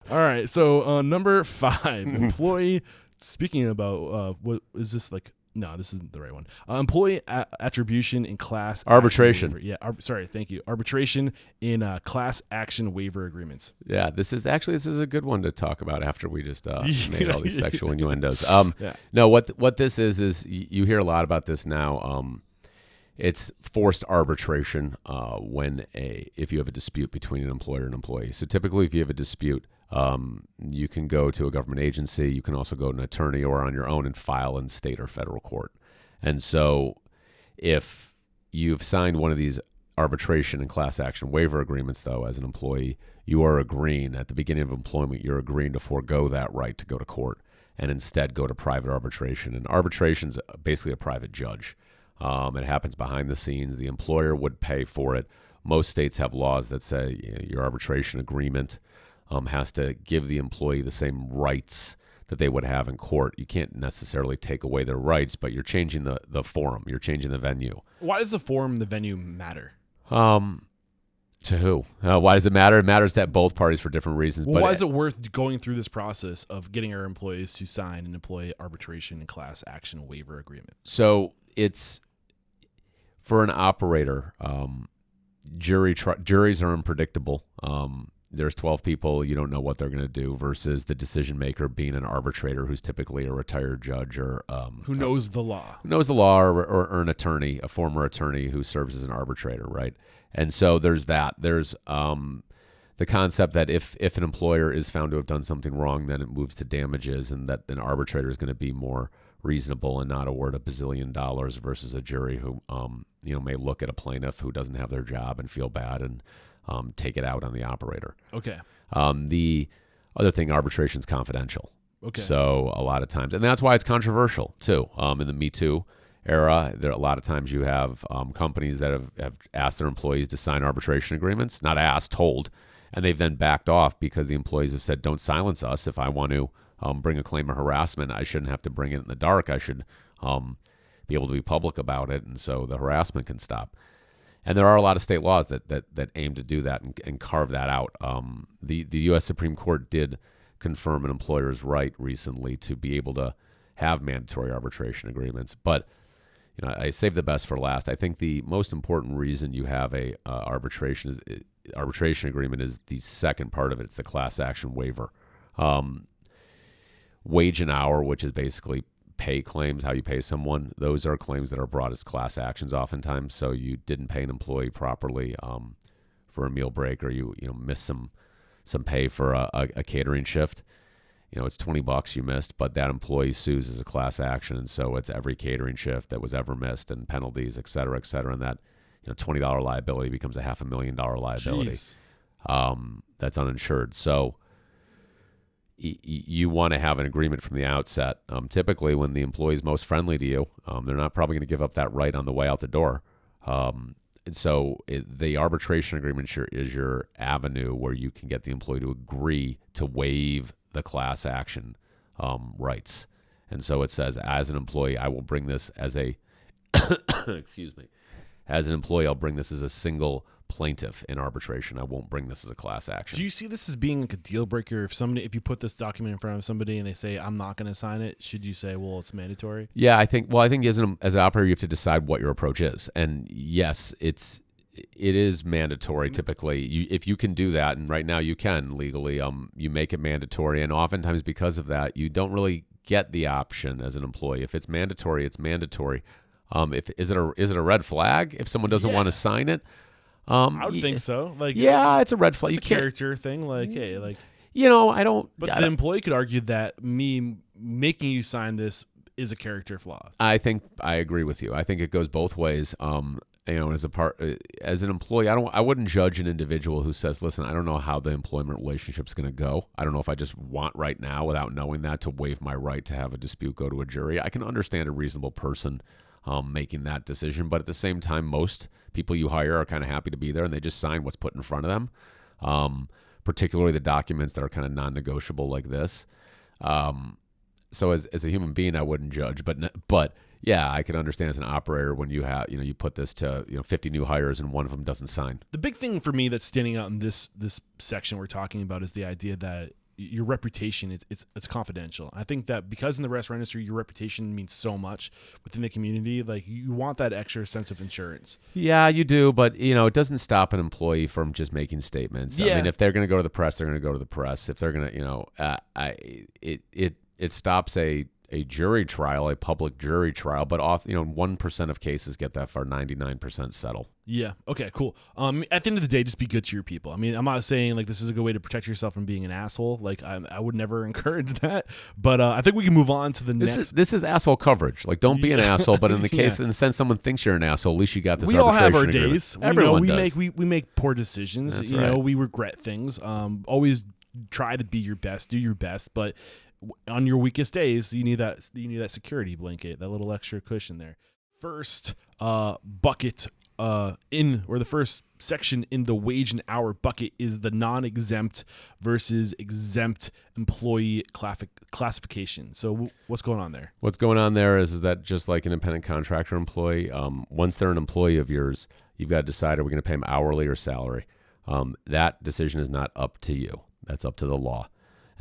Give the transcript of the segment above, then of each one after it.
All right. So number 5, employee. Speaking about what is this like? No, this isn't the right one. Employee attribution in class arbitration. Action waiver. Yeah. Sorry. Thank you. Arbitration in class action waiver agreements. Yeah. This is a good one to talk about after we just made all these sexual innuendos. Yeah. No, what this is you hear a lot about this now. It's forced arbitration if you have a dispute between an employer and employee. So typically, if you have a dispute, you can go to a government agency. You can also go to an attorney or on your own and file in state or federal court. And so if you've signed one of these arbitration and class action waiver agreements, though, as an employee, you are agreeing at the beginning of employment, you're agreeing to forego that right to go to court and instead go to private arbitration. And arbitration is basically a private judge. It happens behind the scenes. The employer would pay for it. Most states have laws that say your arbitration agreement has to give the employee the same rights that they would have in court. You can't necessarily take away their rights, but you're changing the forum. You're changing the venue. Why does the forum, the venue matter? To who? Why does it matter? It matters to both parties for different reasons. Well, but why is it worth going through this process of getting our employees to sign an employee arbitration and class action waiver agreement? So it's for an operator. Juries are unpredictable. There's 12 people. You don't know what they're going to do versus the decision maker being an arbitrator who's typically a retired judge or who knows the law. Who knows the law or an attorney, a former attorney who serves as an arbitrator, right? And so there's that. There's the concept that if an employer is found to have done something wrong, then it moves to damages, and that an arbitrator is going to be more reasonable and not award $1 bazillion versus a jury who may look at a plaintiff who doesn't have their job and feel bad and take it out on the operator. Okay. The other thing, arbitration is confidential. Okay. So a lot of times, and that's why it's controversial too. In the Me Too era, there a lot of times you have companies that have asked their employees to sign arbitration agreements, not asked, told, and they've then backed off because the employees have said, "Don't silence us. If I want to bring a claim of harassment, I shouldn't have to bring it in the dark. I should be able to be public about it, and so the harassment can stop." And there are a lot of state laws that aim to do that and carve that out. The U.S. Supreme Court did confirm an employer's right recently to be able to have mandatory arbitration agreements. But I saved the best for last. I think the most important reason you have a arbitration agreement is the second part of it. It's the class action waiver. Wage and hour, which is basically pay claims, how you pay someone, those are claims that are brought as class actions oftentimes. So you didn't pay an employee properly for a meal break, or you missed some pay for a catering shift. It's $20 you missed, but that employee sues as a class action, and so it's every catering shift that was ever missed and penalties, et cetera, and that $20 liability becomes a $500,000 liability. That's uninsured. So you want to have an agreement from the outset. Typically, when the employee is most friendly to you, they're not probably going to give up that right on the way out the door. And so the arbitration agreement is your avenue where you can get the employee to agree to waive the class action rights. And so it says, as an employee, I will bring this as a excuse me. As an employee, I'll bring this as a single plaintiff in arbitration. I won't bring this as a class action. Do you see this as being like a deal breaker? If you put this document in front of somebody and they say, "I'm not going to sign it," should you say, "Well, it's mandatory"? Yeah, I think as an operator, you have to decide what your approach is. And yes, it is mandatory typically. If you can do that, and right now you can legally, you make it mandatory. And oftentimes because of that, you don't really get the option as an employee. If it's mandatory, it's mandatory. Is it a red flag if someone doesn't want to sign it? I would think so. It's a red flag. It's a character thing. I don't. But the employee could argue that me making you sign this is a character flaw. I think I agree with you. I think it goes both ways. As an employee, I wouldn't judge an individual who says, "Listen, I don't know how the employment relationship's going to go. I don't know if I just want right now, without knowing that, to waive my right to have a dispute go to a jury." I can understand a reasonable person making that decision, but at the same time, most people you hire are kind of happy to be there, and they just sign what's put in front of them, particularly the documents that are kind of non-negotiable like this. So as a human being, I wouldn't judge, but yeah, I can understand as an operator when you have you put this to 50 new hires and one of them doesn't sign. The big thing for me that's standing out in this section we're talking about is the idea that your reputation, it's confidential. I think that because in the restaurant industry, your reputation means so much within the community. Like you want that extra sense of insurance. Yeah, you do, but it doesn't stop an employee from just making statements. Yeah. I mean, if they're going to go to the press, they're going to go to the press. If they're going to, it stops a jury trial, a public jury trial, but 1% of cases get that far, 99% settle. Yeah. Okay, cool. At the end of the day, just be good to your people. I mean, I'm not saying like this is a good way to protect yourself from being an asshole. Like I would never encourage that, but I think we can move on to the next. This is asshole coverage. Like, don't be an asshole, but in the case, in the sense someone thinks you're an asshole, at least you got this. We all have our agreement. days. Everyone we does. we make poor decisions. That's right. We regret things. Always try to be your best, do your best, but on your weakest days, you need that security blanket, that little extra cushion there. First bucket the first section in the wage and hour bucket is the non-exempt versus exempt employee classification. So what's going on there? What's going on there is that just like an independent contractor employee, once they're an employee of yours, you've got to decide, are we going to pay them hourly or salary? That decision is not up to you. That's up to the law.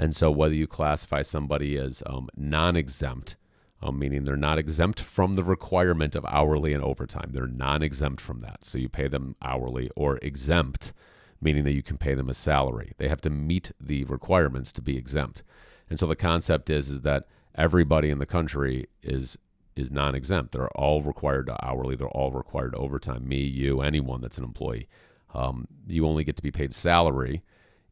And so whether you classify somebody as non-exempt, meaning they're not exempt from the requirement of hourly and overtime. They're non-exempt from that. So you pay them hourly, or exempt, meaning that you can pay them a salary. They have to meet the requirements to be exempt. And so the concept is that everybody in the country is non-exempt. They're all required to hourly. They're all required to overtime. Me, you, anyone that's an employee. You only get to be paid salary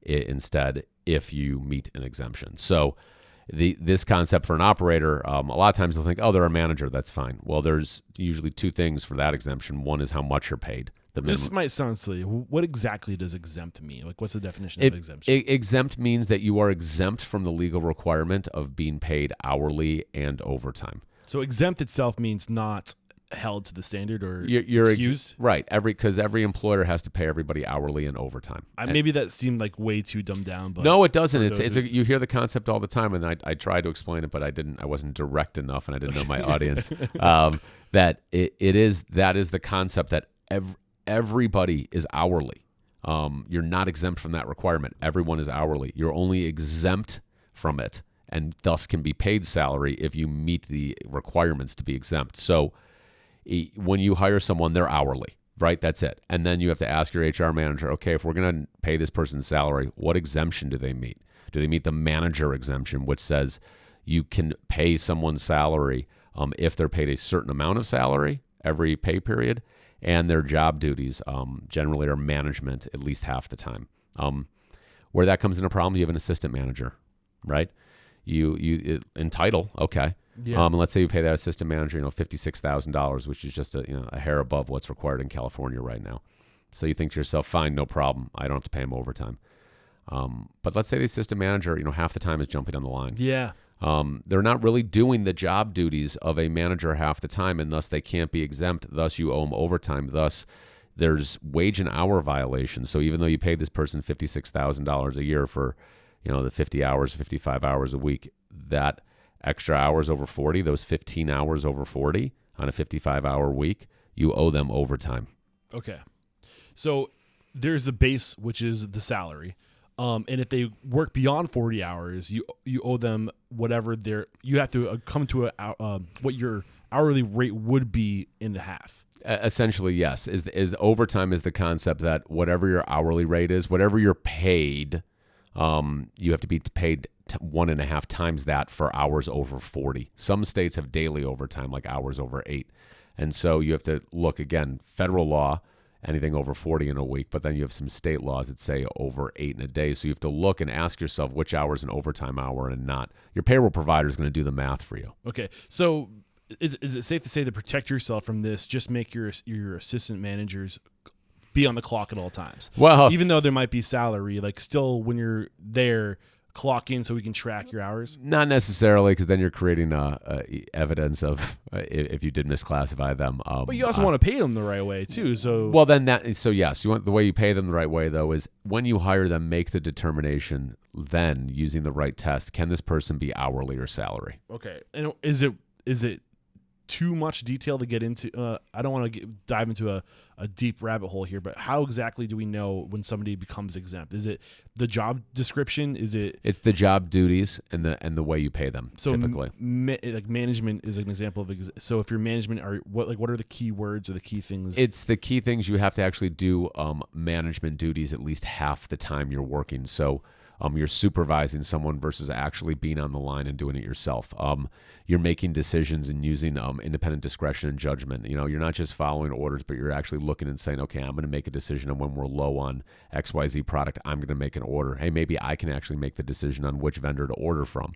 instead if you meet an exemption. So this concept for an operator, a lot of times they'll think, oh, they're a manager, that's fine. Well, there's usually two things for that exemption. One is how much you're paid. This might sound silly. What exactly does exempt mean? Like, what's the definition of exemption? Exempt means that you are exempt from the legal requirement of being paid hourly and overtime. So exempt itself means not held to the standard, or you're excused? Right. Because every employer has to pay everybody hourly and overtime. Maybe that seemed like way too dumbed down. But no, it doesn't. You hear the concept all the time, and I tried to explain it, but I wasn't direct enough, and I didn't know my audience. That that is the concept that everybody is hourly. You're not exempt from that requirement. Everyone is hourly. You're only exempt from it, and thus can be paid salary if you meet the requirements to be exempt. So when you hire someone, they're hourly, right? That's it. And then you have to ask your HR manager, okay, if we're going to pay this person's salary, what exemption do they meet? Do they meet the manager exemption, which says you can pay someone's salary if they're paid a certain amount of salary every pay period, and their job duties generally are management at least half the time. Where that comes into problem, you have an assistant manager, right? You in title, okay. Yeah. And let's say you pay that assistant manager, $56,000, which is just a hair above what's required in California right now. So you think to yourself, fine, no problem. I don't have to pay him overtime. But let's say the assistant manager, half the time is jumping on the line. Yeah. They're not really doing the job duties of a manager half the time, and thus they can't be exempt. Thus you owe them overtime. Thus there's wage and hour violations. So even though you paid this person $56,000 a year for, the 50 hours, 55 hours a week, that extra hours over 40, those 15 hours over 40 on a 55-hour week, you owe them overtime. Okay. So there's a base, which is the salary. And if they work beyond 40 hours, you owe them whatever you have to come to what your hourly rate would be in half. Essentially, yes. Is overtime is the concept that whatever your hourly rate is, whatever you're paid, you have to be paid 1.5 times that for hours over 40. Some states have daily overtime, like hours over 8. And so you have to look, again, federal law, anything over 40 in a week, but then you have some state laws that say over 8 in a day. So you have to look and ask yourself which hour is an overtime hour and not. Your payroll provider is going to do the math for you. Okay. So is it safe to say to protect yourself from this, just make your assistant managers be on the clock at all times? Well, even though there might be salary, like still when you're there, clock in so we can track your hours? Not necessarily, because then you're creating evidence of if you did misclassify them. But you also want to pay them the right way too. So yes, you want the way you pay them the right way though is when you hire them, make the determination then using the right test. Can this person be hourly or salary? Okay, and is it too much detail to get into. I don't want to dive into a deep rabbit hole here, but how exactly do we know when somebody becomes exempt? Is it the job description? It's the job duties and the way you pay them. So typically, like management is an example of. So if your management what are the key words or the key things? It's the key things you have to actually do management duties at least half the time you're working. So you're supervising someone versus actually being on the line and doing it yourself. You're making decisions and using independent discretion and judgment. You're not just following orders, but you're actually looking and saying, okay, I'm going to make a decision on when we're low on XYZ product. I'm going to make an order. Hey, maybe I can actually make the decision on which vendor to order from.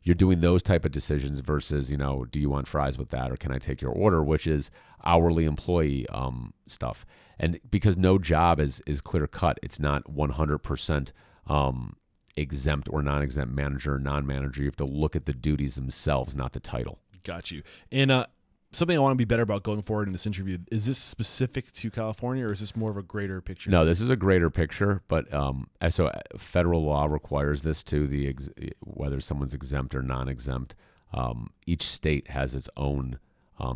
You're doing those type of decisions versus, do you want fries with that or can I take your order, which is hourly employee stuff. And because no job is clear cut, it's not 100% exempt or non-exempt manager or non-manager. You have to look at the duties themselves, not the title. Got you. And something I want to be better about going forward in this interview, is this specific to California or is this more of a greater picture? No, this is a greater picture, but so federal law requires this too, whether someone's exempt or non-exempt. Each state has its own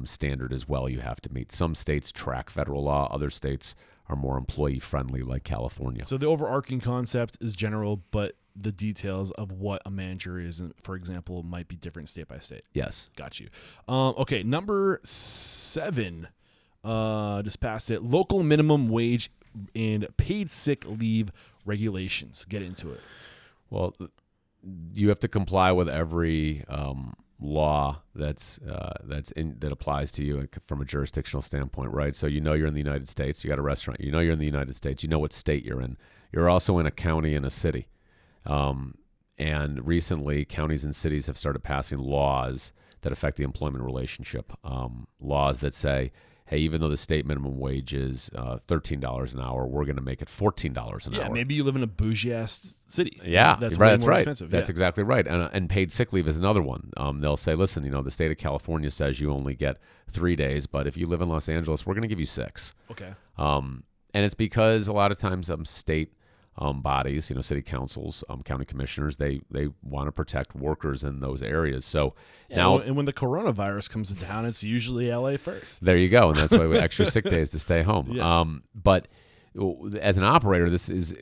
standard as well you have to meet. Some states track federal law. Other states are more employee-friendly like California. So the overarching concept is general, but the details of what a manager is, for example, might be different state by state. Yes. Got you. Okay, number 7, just passed it. Local minimum wage and paid sick leave regulations. Get into it. Well, you have to comply with every law that applies to you from a jurisdictional standpoint, right? So you're in the United States. You got a restaurant. You're in the United States. You know what state you're in. You're also in a county and a city. And recently, counties and cities have started passing laws that affect the employment relationship. Laws that say, hey, even though the state minimum wage is $13 an hour, we're going to make it $14 an hour. Yeah, maybe you live in a bougie-ass city. Yeah, that's right. way That's more right. expensive. That's yeah. exactly right. And paid sick leave is another one. They'll say, listen, the state of California says you only get 3 days, but if you live in Los Angeles, we're going to give you 6. Okay. And it's because a lot of times state bodies, city councils, county commissioners, they want to protect workers in those areas. So now, and when the coronavirus comes to town, it's usually LA first. There you go, and that's why we have extra sick days to stay home. Yeah. But as an operator,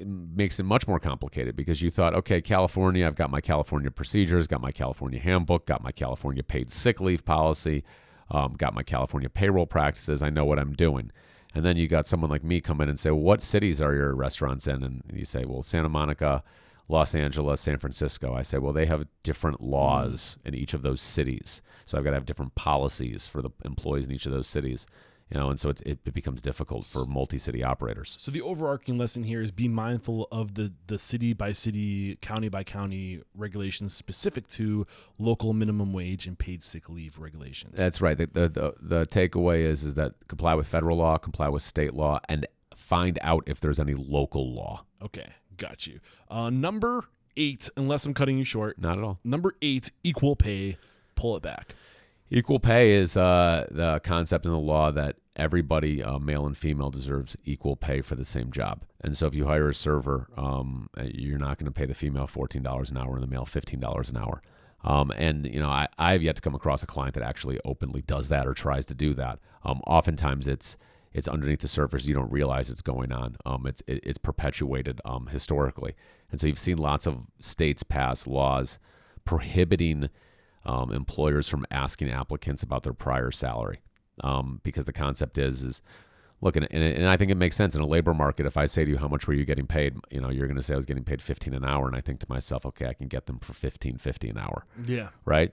makes it much more complicated because you thought, okay, California, I've got my California procedures, got my California handbook, got my California paid sick leave policy, got my California payroll practices. I know what I'm doing. And then you got someone like me come in and say, well, what cities are your restaurants in? And you say, well, Santa Monica, Los Angeles, San Francisco. I say, well, they have different laws in each of those cities. So I've got to have different policies for the employees in each of those cities. And so it becomes difficult for multi-city operators. So the overarching lesson here is be mindful of the city by city, county by county regulations specific to local minimum wage and paid sick leave regulations. That's right. The takeaway is that comply with federal law, comply with state law, and find out if there's any local law. Okay, got you. Number 8, unless I'm cutting you short. Not at all. Number 8, equal pay. Pull it back. Equal pay is the concept in the law that everybody, male and female, deserves equal pay for the same job. And so if you hire a server, you're not going to pay the female $14 an hour and the male $15 an hour. I've yet to come across a client that actually openly does that or tries to do that. Oftentimes it's underneath the surface. You don't realize it's going on. It's perpetuated historically. And so you've seen lots of states pass laws prohibiting employers from asking applicants about their prior salary, because the concept is look, and I think it makes sense in a labor market. If I say to you, how much were you getting paid? You're going to say I was getting paid $15 an hour, and I think to myself, okay, I can get them for $15.50 an hour. Yeah. Right.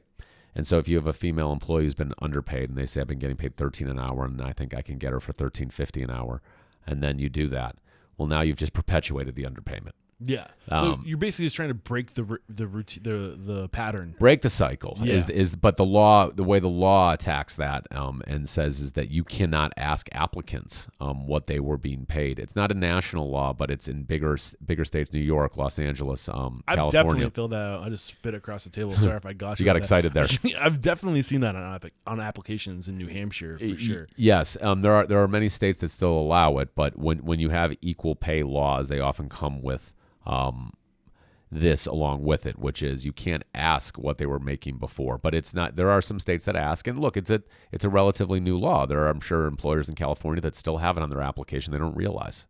And so if you have a female employee who's been underpaid, and they say I've been getting paid $13 an hour, and I think I can get her for $13.50 an hour, and then you do that, well, now you've just perpetuated the underpayment. Yeah. So you're basically just trying to break the routine, the pattern. Break the cycle. Yeah. But the way the law attacks that and says is that you cannot ask applicants what they were being paid. It's not a national law, but it's in bigger states, New York, Los Angeles, California. I've definitely filled that out. I just spit across the table. Sorry if I got you. You got excited there. I've definitely seen that on applications in New Hampshire for sure. Yes, there are many states that still allow it, but when you have equal pay laws, they often come with this along with it, which is you can't ask what they were making before. But it's not. There are some states that ask, and look, it's a relatively new law. There are, I'm sure, employers in California that still have it on their application they don't realize.